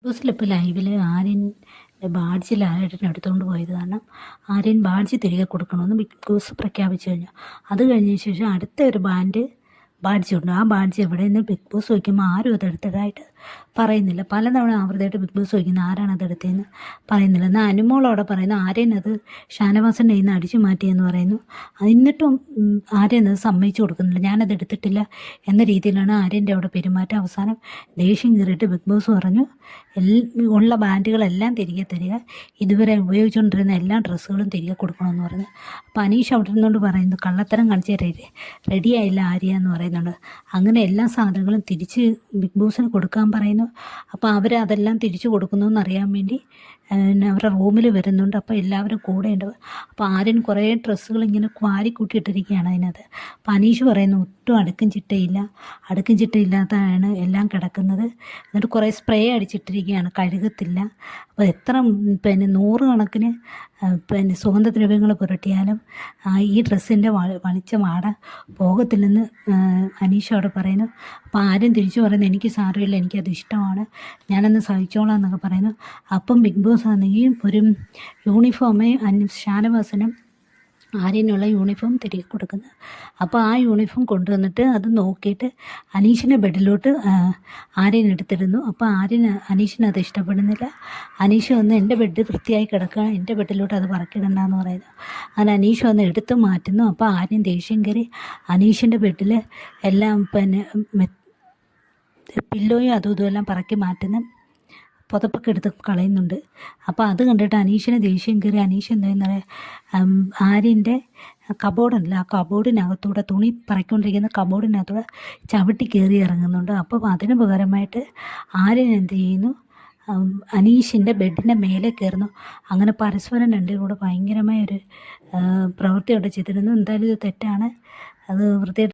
ബസ്സിലിപ്പോൾ ലൈവിൽ ആര്യൻ ബാഡ്ജിൽ ലാലേട്ടൻ എടുത്തുകൊണ്ട് പോയത് കാരണം ആര്യൻ ബാഡ്ജ് തിരികെ കൊടുക്കണമെന്ന് ബിഗ് ബോസ് പ്രഖ്യാപിച്ചു കഴിഞ്ഞു. അത് കഴിഞ്ഞ ശേഷം അടുത്ത ഒരു ബാഡ്ജുണ്ട്. ആ ബാഡ്ജ് എവിടെയെന്ന് ബിഗ് ബോസ് ചോദിക്കുമ്പോൾ ആരും അതെടുത്തതായിട്ട് പറയുന്നില്ല. പലതവണ ആവൃത്തിയായിട്ട് ബിഗ് ബോസ് ചോദിക്കുന്നത് ആരാണ് അതെടുത്തതെന്ന് പറയുന്നില്ല. എന്നാൽ അനുമോളോടെ പറയുന്നു ആര്യൻ അത് ഷാനവാസിൻ്റെ കയ്യിൽ നിന്ന് അടിച്ചു മാറ്റിയെന്ന് പറയുന്നു. എന്നിട്ടും ആര്യൻ അത് സമ്മതിച്ചു കൊടുക്കുന്നില്ല. ഞാനത് എടുത്തിട്ടില്ല എന്ന രീതിയിലാണ് ആര്യൻ്റെ അവിടെ പെരുമാറ്റം. അവസാനം ദേഷ്യം കയറിയിട്ട് ബിഗ് ബോസ് പറഞ്ഞു ഉള്ള ബാൻഡുകളെല്ലാം തിരികെ തരിക, ഇതുവരെ ഉപയോഗിച്ചുകൊണ്ടിരുന്ന എല്ലാ ഡ്രസ്സുകളും തിരികെ കൊടുക്കണമെന്ന് പറഞ്ഞു. അപ്പോൾ അനീഷ് അവിടെ നിന്നുകൊണ്ട് പറയുന്നു കള്ളത്തരം കാണിച്ച് റെഡിയായില്ല ആര്യ എന്ന് പറയുന്നുണ്ട്. അങ്ങനെ എല്ലാ സാധനങ്ങളും തിരിച്ച് ബിഗ് ബോസിന് കൊടുക്കാൻ പറയുന്നു. അപ്പോൾ അവർ അതെല്ലാം തിരിച്ചു കൊടുക്കുന്നു എന്നറിയാൻ വേണ്ടി അവരുടെ റൂമിൽ വരുന്നുണ്ട്. അപ്പോൾ എല്ലാവരും കൂടെ ഉണ്ട്. അപ്പോൾ ആര്യൻ കുറേ ഡ്രസ്സുകൾ ഇങ്ങനെ കൂട്ടിയിട്ടിരിക്കുകയാണ് അതിനകത്ത്. അപ്പോൾ അനീഷ് പറയുന്നു ഒട്ടും അടുക്കും ചിട്ടയില്ലാത്തതാണ് എല്ലാം കിടക്കുന്നത്. എന്നിട്ട് കുറേ സ്പ്രേ അടിച്ചിട്ടിരിക്കുകയാണ്, കഴുകത്തില്ല. അപ്പോൾ എത്ര 100 കണക്കിന് സുഗന്ധദ്രവ്യങ്ങൾ പുരട്ടിയാലും ഈ ഡ്രസ്സിൻ്റെ വളിച്ച വാട പോകത്തില്ലെന്ന് അനീഷ് അവിടെ പറയുന്നു. അപ്പോൾ ആര്യൻ തിരിച്ചു പറയുന്നു എനിക്ക് സാരമില്ല, എനിക്കത് ഇഷ്ടമാണ്, ഞാനന്ന് സഹിച്ചോളാം എന്നൊക്കെ പറയുന്നു. അപ്പം ബിഗ് ബോസ് ആണെങ്കിൽ ഒരു യൂണിഫോമേ ഷാനവാസനും ആര്യനുള്ള യൂണിഫോം തിരികെ കൊടുക്കുന്നത്. അപ്പോൾ ആ യൂണിഫോം കൊണ്ടുവന്നിട്ട് അത് നോക്കിയിട്ട് അനീഷിൻ്റെ ബെഡിലോട്ട് ആര്യൻ എടുത്തിരുന്നു. അപ്പോൾ അനീഷിനത് ഇഷ്ടപ്പെടുന്നില്ല. അനീഷ് വന്ന് എൻ്റെ ബെഡ് വൃത്തിയായി കിടക്കുക, എൻ്റെ ബെഡിലോട്ട് അത് പറക്കിടണ്ടെന്ന് പറയുന്നു. അങ്ങനെ അനീഷ് വന്ന് എടുത്ത് മാറ്റുന്നു. അപ്പോൾ ആര്യൻ ദേഷ്യം കയറി അനീഷിൻ്റെ ബെഡിൽ എല്ലാം പില്ലോയും അതും ഇതുമെല്ലാം പറക്കി മാറ്റുന്നു, പുതപ്പൊക്കെ എടുത്ത് കളയുന്നുണ്ട്. അപ്പോൾ അത് കണ്ടിട്ട് അനീഷിന് ദേഷ്യം കയറി അനീഷ് എന്താണെന്ന് പറയാം ആര്യൻ്റെ കബോർഡുണ്ടല്ലോ, ആ കബോർഡിനകത്തൂടെ തുണി പറയ്ക്കൊണ്ടിരിക്കുന്ന കബോർഡിനകത്തൂടെ ചവിട്ടി കയറി ഇറങ്ങുന്നുണ്ട്. അപ്പോൾ അതിന് പകരമായിട്ട് ആര്യൻ എന്ത് ചെയ്യുന്നു, അനീഷിൻ്റെ ബെഡിൻ്റെ മേലെ കയറുന്നു. അങ്ങനെ പരസ്പരം രണ്ടും കൂടെ ഭയങ്കരമായൊരു പ്രവൃത്തി അവിടെ ചെയ്തിരുന്നു. എന്തായാലും ഇത് തെറ്റാണ്, അത് വൃത്തിയായിട്ട്